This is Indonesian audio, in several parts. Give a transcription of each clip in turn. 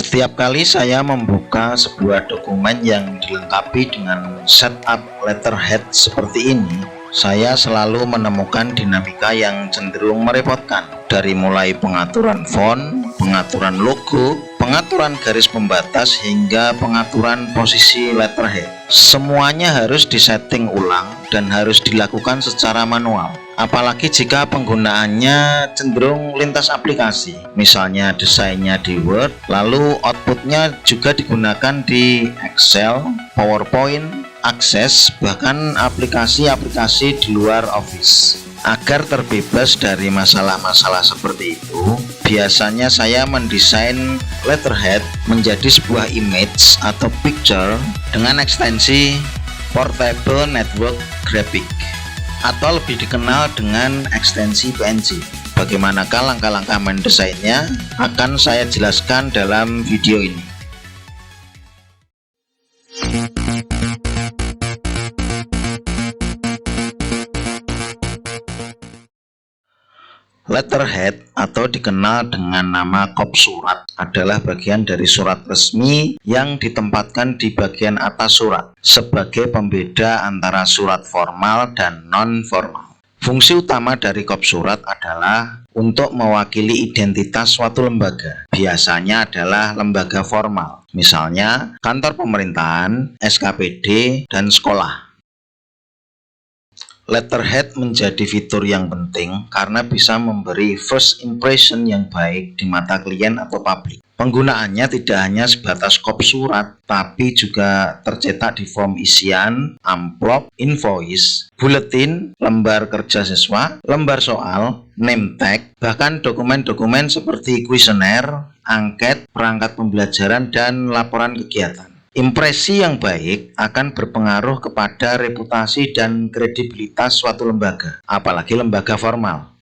Setiap kali saya membuka sebuah dokumen yang dilengkapi dengan setup letterhead seperti ini, saya selalu menemukan dinamika yang cenderung merepotkan. Dari mulai pengaturan font, pengaturan logo, pengaturan garis pembatas, hingga pengaturan posisi letterhead. Semuanya harus disetting ulang dan harus dilakukan secara manual. Apalagi jika penggunaannya cenderung lintas aplikasi, misalnya desainnya di Word, lalu outputnya juga digunakan di Excel, PowerPoint, Access, bahkan aplikasi-aplikasi di luar Office. Agar terbebas dari masalah-masalah seperti itu, biasanya saya mendesain letterhead menjadi sebuah image atau picture dengan ekstensi Portable Network Graphic, atau lebih dikenal dengan ekstensi PNG. Bagaimanakah langkah-langkah mendesainnya akan saya jelaskan dalam video ini. Letterhead atau dikenal dengan nama kop surat adalah bagian dari surat resmi yang ditempatkan di bagian atas surat sebagai pembeda antara surat formal dan non-formal. Fungsi utama dari kop surat adalah untuk mewakili identitas suatu lembaga. Biasanya adalah lembaga formal, misalnya kantor pemerintahan, SKPD, dan sekolah. Letterhead menjadi fitur yang penting karena bisa memberi first impression yang baik di mata klien atau publik. Penggunaannya tidak hanya sebatas kop surat, tapi juga tercetak di form isian, amplop, invoice, buletin, lembar kerja siswa, lembar soal, name tag, bahkan dokumen-dokumen seperti kuesioner, angket, perangkat pembelajaran, dan laporan kegiatan. Impresi yang baik akan berpengaruh kepada reputasi dan kredibilitas suatu lembaga, apalagi lembaga formal.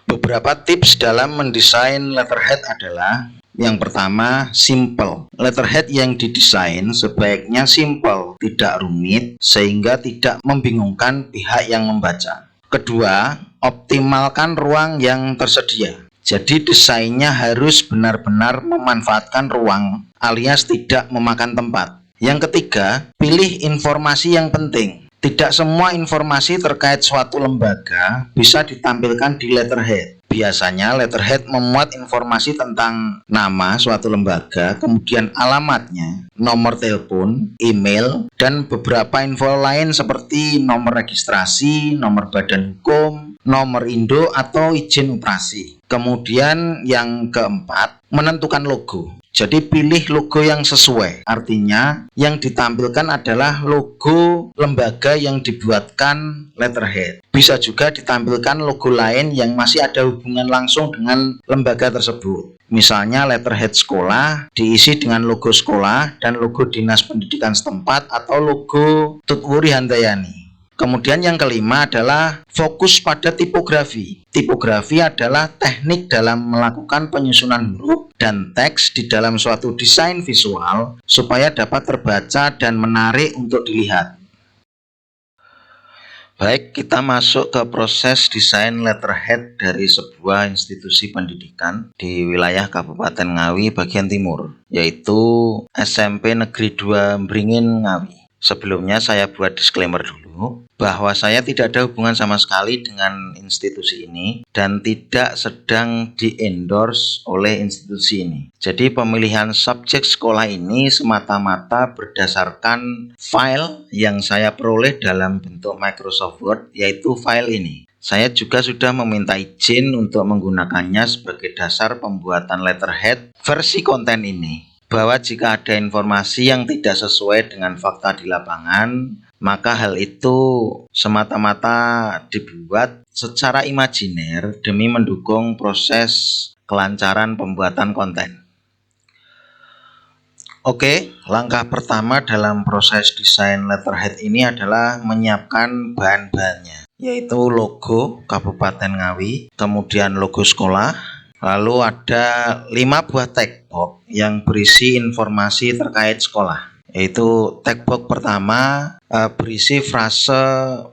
Beberapa tips dalam mendesain letterhead adalah: yang pertama, simple. Letterhead yang didesain sebaiknya simple, tidak rumit, sehingga tidak membingungkan pihak yang membaca. Kedua, optimalkan ruang yang tersedia. Jadi desainnya harus benar-benar memanfaatkan ruang alias tidak memakan tempat. Yang ketiga, pilih informasi yang penting. Tidak semua informasi terkait suatu lembaga bisa ditampilkan di letterhead. Biasanya letterhead memuat informasi tentang nama suatu lembaga, kemudian alamatnya, nomor telepon, email, dan beberapa info lain seperti nomor registrasi, nomor badan hukum, nomor induk atau izin operasi. Kemudian yang keempat, menentukan logo. Jadi pilih logo yang sesuai. Artinya yang ditampilkan adalah logo lembaga yang dibuatkan letterhead. Bisa juga ditampilkan logo lain yang masih ada hubungan langsung dengan lembaga tersebut. Misalnya letterhead sekolah diisi dengan logo sekolah dan logo dinas pendidikan setempat atau logo Tutwuri Handayani. Kemudian yang kelima adalah fokus pada tipografi. Tipografi adalah teknik dalam melakukan penyusunan huruf dan teks di dalam suatu desain visual supaya dapat terbaca dan menarik untuk dilihat. Baik, kita masuk ke proses desain letterhead dari sebuah institusi pendidikan di wilayah Kabupaten Ngawi bagian timur, yaitu SMP Negeri 2 Bringin Ngawi. Sebelumnya saya buat disclaimer dulu bahwa saya tidak ada hubungan sama sekali dengan institusi ini dan tidak sedang di-endorse oleh institusi ini. Jadi pemilihan subjek sekolah ini semata-mata berdasarkan file yang saya peroleh dalam bentuk Microsoft Word, yaitu file ini. Saya juga sudah meminta izin untuk menggunakannya sebagai dasar pembuatan letterhead versi konten ini. Bahwa jika ada informasi yang tidak sesuai dengan fakta di lapangan, maka hal itu semata-mata dibuat secara imajiner demi mendukung proses kelancaran pembuatan konten. Oke, langkah pertama dalam proses desain letterhead ini adalah menyiapkan bahan-bahannya, yaitu logo Kabupaten Ngawi, kemudian logo sekolah, lalu ada 5 buah tag box yang berisi informasi terkait sekolah. Yaitu tag box pertama berisi frase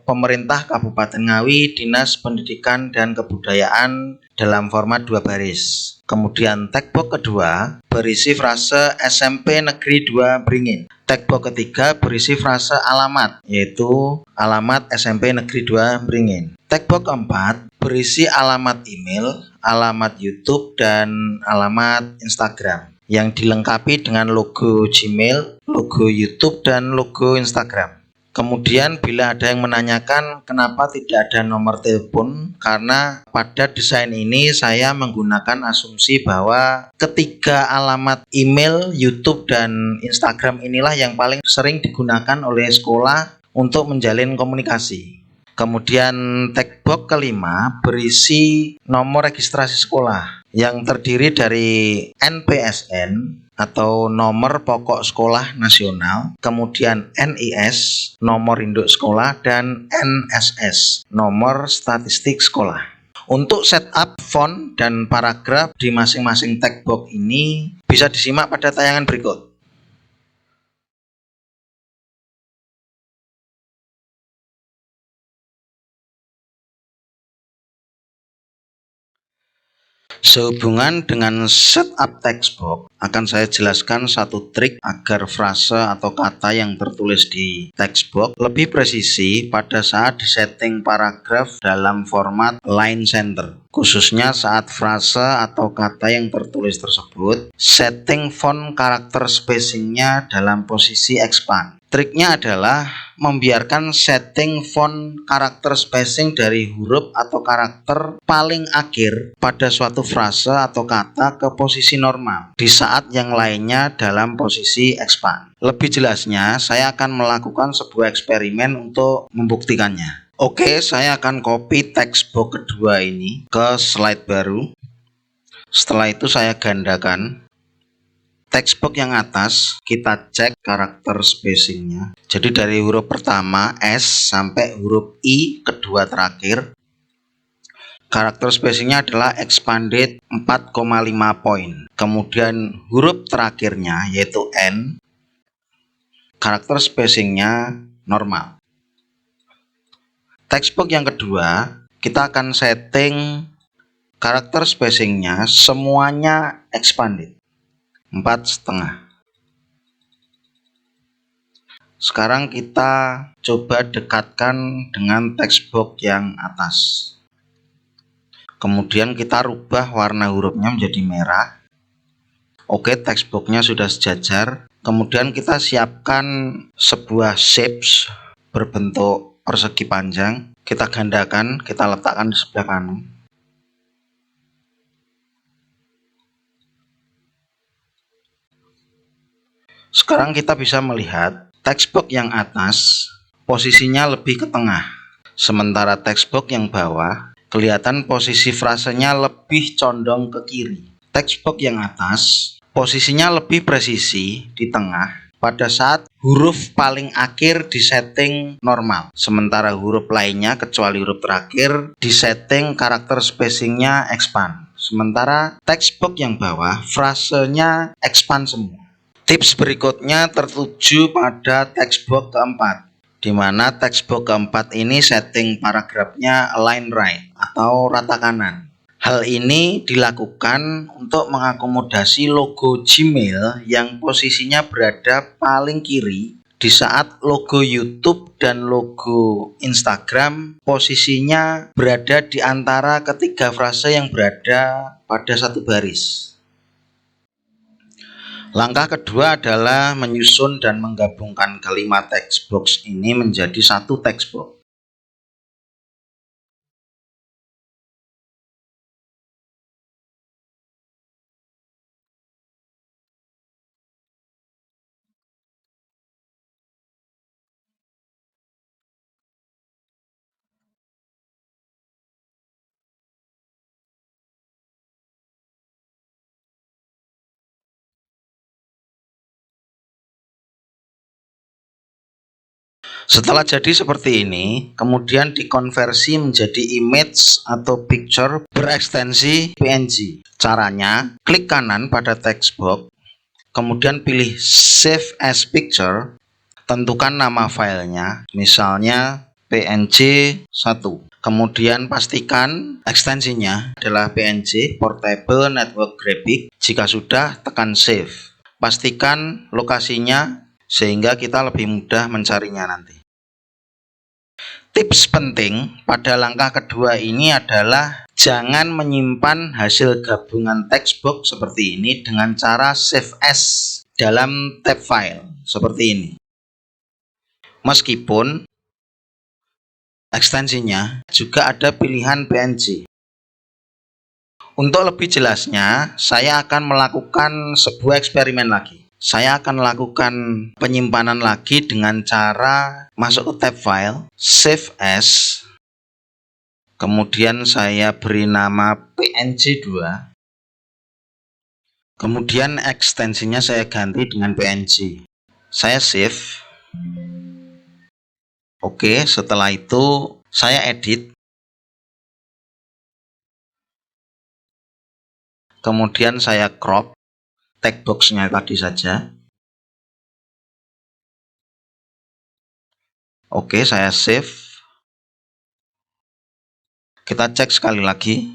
pemerintah Kabupaten Ngawi, Dinas Pendidikan dan Kebudayaan dalam format 2 baris. Kemudian textbox kedua berisi frase SMP Negeri 2 Beringin. Textbox ketiga berisi frase alamat, yaitu alamat SMP Negeri 2 Beringin. Textbox keempat berisi alamat email, alamat YouTube, dan alamat Instagram yang dilengkapi dengan logo Gmail, logo YouTube, dan logo Instagram. Kemudian bila ada yang menanyakan kenapa tidak ada nomor telepon, karena pada desain ini saya menggunakan asumsi bahwa ketiga alamat email, YouTube, dan Instagram inilah yang paling sering digunakan oleh sekolah untuk menjalin komunikasi. Kemudian textbox kelima berisi nomor registrasi sekolah yang terdiri dari NPSN atau nomor pokok sekolah nasional, kemudian NIS, nomor induk sekolah, dan NSS, nomor statistik sekolah. Untuk setup font dan paragraf di masing-masing textbox ini bisa disimak pada tayangan berikut. Sehubungan dengan setup textbox, akan saya jelaskan satu trik agar frase atau kata yang tertulis di textbox lebih presisi pada saat disetting paragraf dalam format line center. Khususnya saat frase atau kata yang tertulis tersebut, setting font karakter spacingnya dalam posisi expand. Triknya adalah membiarkan setting font karakter spacing dari huruf atau karakter paling akhir pada suatu frase atau kata ke posisi normal, di saat yang lainnya dalam posisi expand. Lebih jelasnya, saya akan melakukan sebuah eksperimen untuk membuktikannya. Oke, saya akan copy textbox kedua ini ke slide baru. Setelah itu saya gandakan. Textbox yang atas kita cek karakter spacingnya. Jadi dari huruf pertama S sampai huruf I kedua terakhir, karakter spacingnya adalah expanded 4,5 poin. Kemudian huruf terakhirnya yaitu N, karakter spacingnya normal. Textbox yang kedua kita akan setting karakter spacingnya semuanya expanded 4,5. Sekarang kita coba dekatkan dengan textbox yang atas. Kemudian kita rubah warna hurufnya menjadi merah. Oke, textboxnya sudah sejajar. Kemudian kita siapkan sebuah shapes berbentuk persegi panjang. Kita gandakan, kita letakkan di sebelah kanan. Sekarang kita bisa melihat textbox yang atas posisinya lebih ke tengah, sementara textbox yang bawah kelihatan posisi frasenya lebih condong ke kiri. Textbox yang atas posisinya lebih presisi di tengah pada saat huruf paling akhir disetting normal, sementara huruf lainnya kecuali huruf terakhir disetting karakter spacingnya expand, sementara textbox yang bawah frasenya expand semua. Tips berikutnya tertuju pada textbox keempat, di mana textbox keempat ini setting paragrafnya align right atau rata kanan. Hal ini dilakukan untuk mengakomodasi logo Gmail yang posisinya berada paling kiri, di saat logo YouTube dan logo Instagram posisinya berada di antara ketiga frase yang berada pada satu baris. Langkah kedua adalah menyusun dan menggabungkan kelima textbox ini menjadi satu textbox. Setelah jadi seperti ini, kemudian dikonversi menjadi image atau picture berekstensi PNG. Caranya, klik kanan pada textbox, kemudian pilih Save as Picture, tentukan nama filenya, misalnya PNG 1. Kemudian pastikan ekstensinya adalah PNG Portable Network Graphic. Jika sudah, tekan save. Pastikan lokasinya sehingga kita lebih mudah mencarinya nanti. Tips penting pada langkah kedua ini adalah jangan menyimpan hasil gabungan textbox seperti ini dengan cara save as dalam tab file seperti ini. Meskipun ekstensinya juga ada pilihan PNG. Untuk lebih jelasnya, saya akan melakukan sebuah eksperimen lagi. Saya akan lakukan penyimpanan lagi dengan cara masuk ke tab file, save as, kemudian saya beri nama PNG 2, kemudian ekstensinya saya ganti dengan PNG. Saya save. Oke, setelah itu saya edit. Kemudian saya crop tag box-nya tadi saja. Oke, saya save. Kita cek sekali lagi.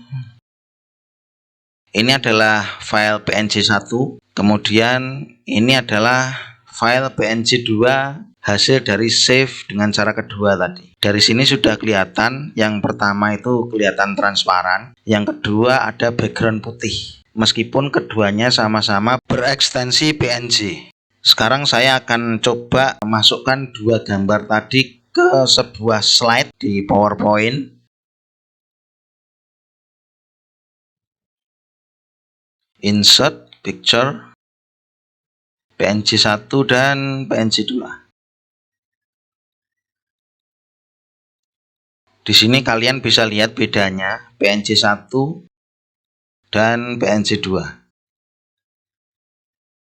Ini adalah file PNG 1. Kemudian ini adalah file PNG 2 hasil dari save dengan cara kedua tadi. Dari sini sudah kelihatan, yang pertama itu kelihatan transparan, yang kedua ada background putih. Meskipun keduanya sama-sama berekstensi PNG. Sekarang saya akan coba masukkan dua gambar tadi ke sebuah slide di PowerPoint. Insert picture PNG 1 dan PNG 2. Di sini kalian bisa lihat bedanya PNG 1 dan PNG 2.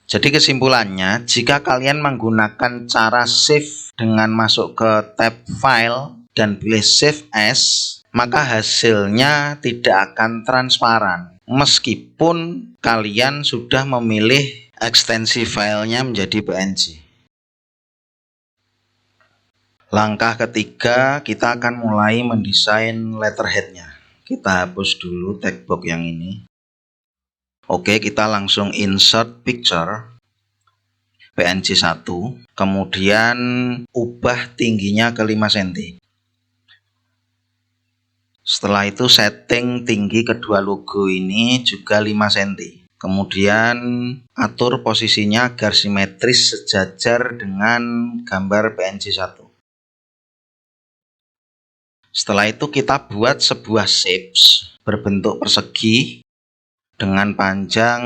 Jadi kesimpulannya, jika kalian menggunakan cara save dengan masuk ke tab file dan pilih save as, maka hasilnya tidak akan transparan meskipun kalian sudah memilih ekstensi filenya menjadi PNG. Langkah ketiga, kita akan mulai mendesain letterheadnya. Kita hapus dulu tag box yang ini. Oke, kita langsung insert picture PNG 1, kemudian ubah tingginya ke 5 cm. Setelah itu setting tinggi kedua logo ini juga 5 cm. Kemudian atur posisinya agar simetris sejajar dengan gambar PNG 1. Setelah itu kita buat sebuah shapes berbentuk persegi dengan panjang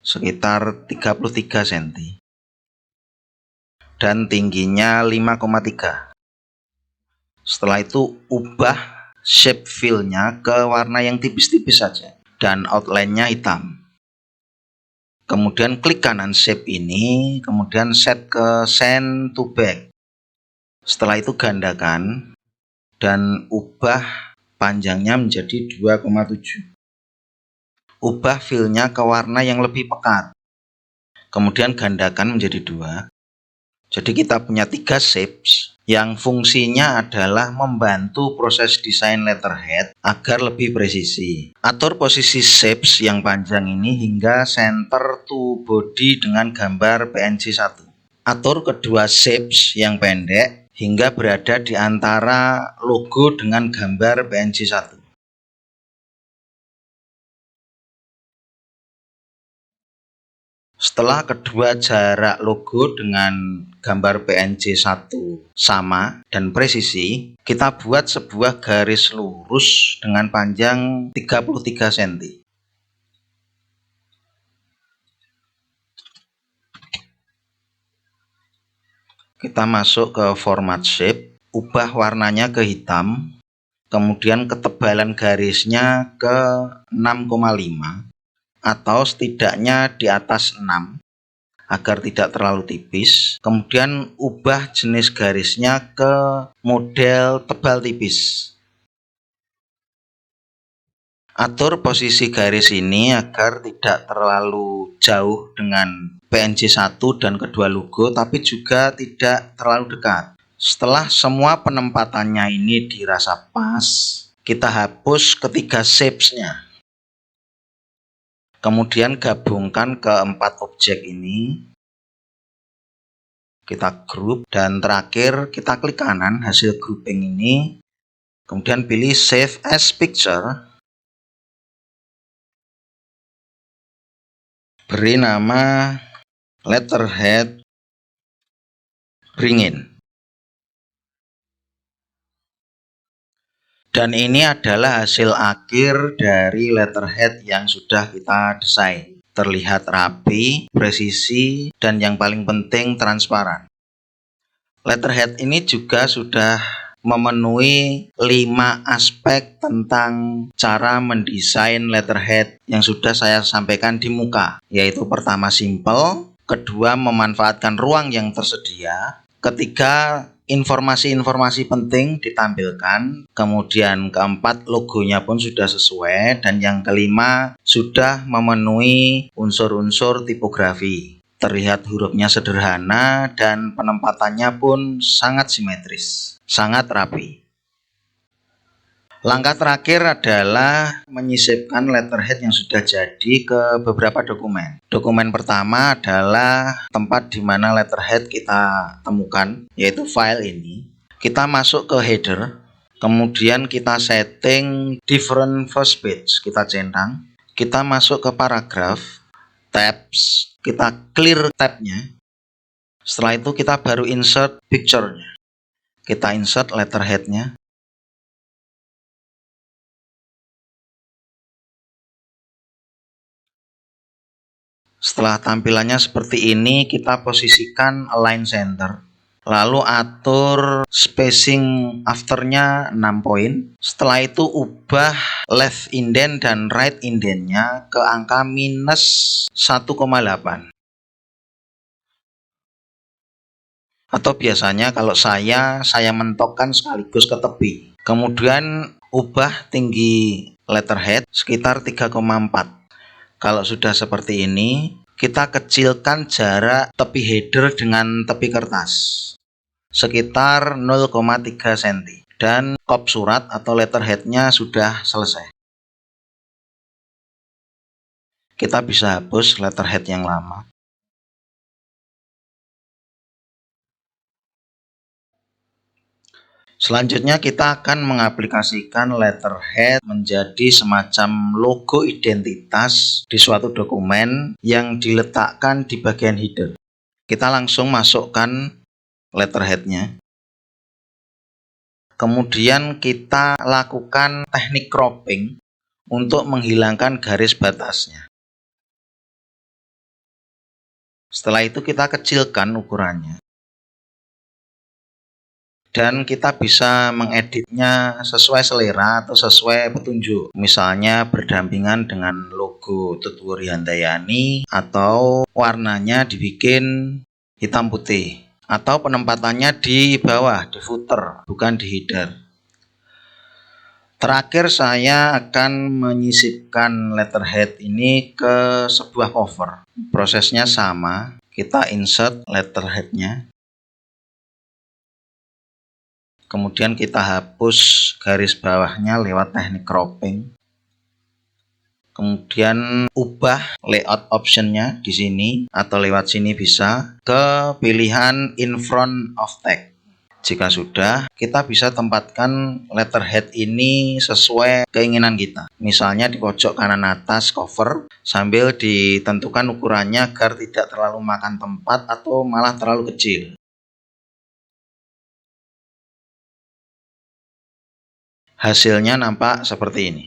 sekitar 33 cm dan tingginya 5,3. Setelah itu ubah shape fill-nya ke warna yang tipis-tipis saja dan outline-nya hitam. Kemudian klik kanan shape ini, kemudian set ke send to back. Setelah itu gandakan dan ubah panjangnya menjadi 2,7. Ubah fill-nya ke warna yang lebih pekat. Kemudian gandakan menjadi 2. Jadi kita punya 3 shapes yang fungsinya adalah membantu proses desain letterhead agar lebih presisi. Atur posisi shapes yang panjang ini hingga center to body dengan gambar PNG 1. Atur kedua shapes yang pendek hingga berada di antara logo dengan gambar PNG 1. Setelah kedua jarak logo dengan gambar PNG 1 sama dan presisi, kita buat sebuah garis lurus dengan panjang 33 cm. Kita masuk ke format shape, ubah warnanya ke hitam, kemudian ketebalan garisnya ke 6,5. atau setidaknya di atas 6 agar tidak terlalu tipis. Kemudian ubah jenis garisnya ke model tebal tipis. Atur posisi garis ini agar tidak terlalu jauh dengan PNG 1 dan kedua logo, tapi juga tidak terlalu dekat. Setelah semua penempatannya ini dirasa pas, kita hapus ketiga shapes-nya. Kemudian gabungkan keempat objek ini. Kita group dan terakhir kita klik kanan hasil grouping ini. Kemudian pilih Save as Picture. Beri nama letterhead bring in. Dan ini adalah hasil akhir dari letterhead yang sudah kita desain. Terlihat rapi, presisi, dan yang paling penting transparan. Letterhead ini juga sudah memenuhi 5 aspek tentang cara mendesain letterhead yang sudah saya sampaikan di muka, yaitu pertama simple, kedua memanfaatkan ruang yang tersedia, ketiga informasi-informasi penting ditampilkan, kemudian keempat logonya pun sudah sesuai, dan yang kelima sudah memenuhi unsur-unsur tipografi. Terlihat hurufnya sederhana dan penempatannya pun sangat simetris, sangat rapi. Langkah terakhir adalah menyisipkan letterhead yang sudah jadi ke beberapa dokumen. Dokumen pertama adalah tempat di mana letterhead kita temukan, yaitu file ini. Kita masuk ke header, kemudian kita setting different first page, kita centang. Kita masuk ke paragraf, tabs, kita clear tabnya. Setelah itu kita baru insert picture-nya. Kita insert letterhead-nya. Setelah tampilannya seperti ini, kita posisikan align center. Lalu atur spacing afternya 6 poin. Setelah itu ubah left indent dan right indentnya ke angka minus 1,8. Atau biasanya kalau saya mentokkan sekaligus ke tepi. Kemudian ubah tinggi letterhead sekitar 3,4. Kalau sudah seperti ini, kita kecilkan jarak tepi header dengan tepi kertas sekitar 0,3 cm. Dan kop surat atau letterheadnya sudah selesai. Kita bisa hapus letterhead yang lama. Selanjutnya kita akan mengaplikasikan letterhead menjadi semacam logo identitas di suatu dokumen yang diletakkan di bagian header. Kita langsung masukkan letterheadnya. Kemudian kita lakukan teknik cropping untuk menghilangkan garis batasnya. Setelah itu kita kecilkan ukurannya. Dan kita bisa mengeditnya sesuai selera atau sesuai petunjuk. Misalnya berdampingan dengan logo Tutwuri Handayani, atau warnanya dibikin hitam putih, atau penempatannya di bawah, di footer, bukan di header. Terakhir saya akan menyisipkan letterhead ini ke sebuah cover. Prosesnya sama, kita insert letterheadnya. Kemudian kita hapus garis bawahnya lewat teknik cropping. Kemudian ubah layout optionnya di sini atau lewat sini bisa ke pilihan in front of text. Jika sudah, kita bisa tempatkan letterhead ini sesuai keinginan kita. Misalnya di pojok kanan atas cover, sambil ditentukan ukurannya agar tidak terlalu makan tempat atau malah terlalu kecil. Hasilnya nampak seperti ini.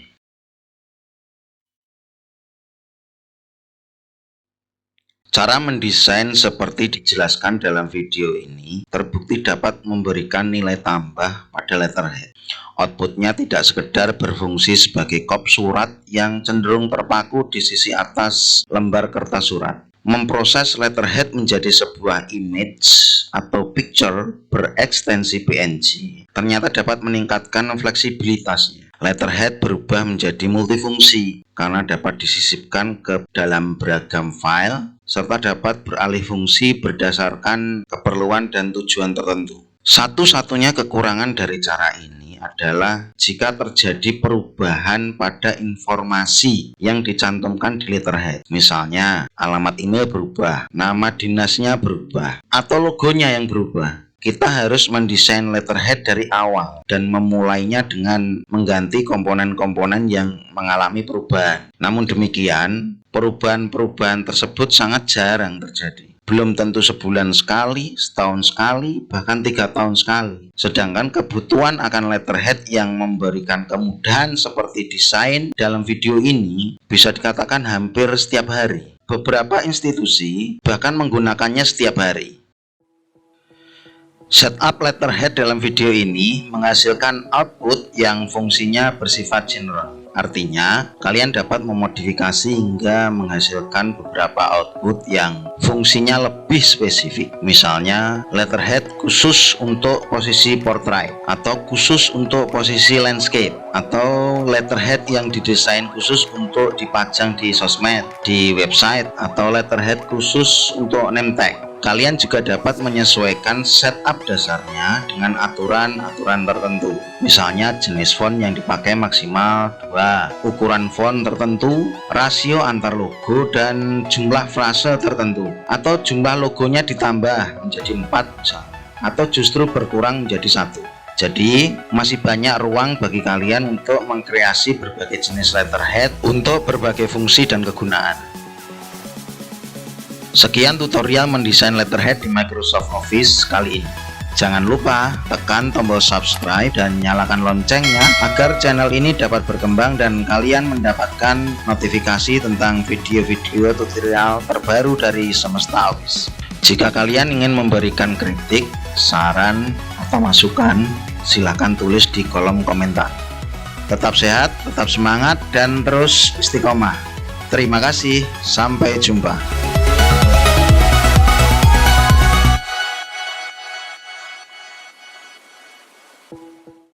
Cara mendesain seperti dijelaskan dalam video ini terbukti dapat memberikan nilai tambah pada letterhead. Outputnya tidak sekedar berfungsi sebagai kop surat yang cenderung terpaku di sisi atas lembar kertas surat. Memproses letterhead menjadi sebuah image atau picture berekstensi PNG ternyata dapat meningkatkan fleksibilitasnya. Letterhead berubah menjadi multifungsi karena dapat disisipkan ke dalam beragam file serta dapat beralih fungsi berdasarkan keperluan dan tujuan tertentu. Satu-satunya kekurangan dari cara ini adalah jika terjadi perubahan pada informasi yang dicantumkan di letterhead. Misalnya, alamat email berubah, nama dinasnya berubah, atau logonya yang berubah. Kita harus mendesain letterhead dari awal dan memulainya dengan mengganti komponen-komponen yang mengalami perubahan. Namun demikian, perubahan-perubahan tersebut sangat jarang terjadi. Belum tentu sebulan sekali, setahun sekali, bahkan 3 tahun sekali. Sedangkan kebutuhan akan letterhead yang memberikan kemudahan seperti desain dalam video ini bisa dikatakan hampir setiap hari. Beberapa institusi bahkan menggunakannya setiap hari. Setup letterhead dalam video ini menghasilkan output yang fungsinya bersifat general. Artinya, kalian dapat memodifikasi hingga menghasilkan beberapa output yang fungsinya lebih spesifik. Misalnya, letterhead khusus untuk posisi portrait, atau khusus untuk posisi landscape, atau letterhead yang didesain khusus untuk dipajang di sosmed, di website, atau letterhead khusus untuk name tag. Kalian juga dapat menyesuaikan setup dasarnya dengan aturan-aturan tertentu. Misalnya jenis font yang dipakai maksimal 2, ukuran font tertentu, rasio antar logo, dan jumlah frase tertentu. Atau jumlah logonya ditambah menjadi 4 misalnya, atau justru berkurang menjadi 1. Jadi masih banyak ruang bagi kalian untuk mengkreasi berbagai jenis letterhead untuk berbagai fungsi dan kegunaan. Sekian tutorial mendesain letterhead di Microsoft Office kali ini. Jangan lupa tekan tombol subscribe dan nyalakan loncengnya agar channel ini dapat berkembang dan kalian mendapatkan notifikasi tentang video-video tutorial terbaru dari Semesta Office. Jika kalian ingin memberikan kritik, saran, atau masukan, silakan tulis di kolom komentar. Tetap sehat, tetap semangat, dan terus istiqomah. Terima kasih, sampai jumpa.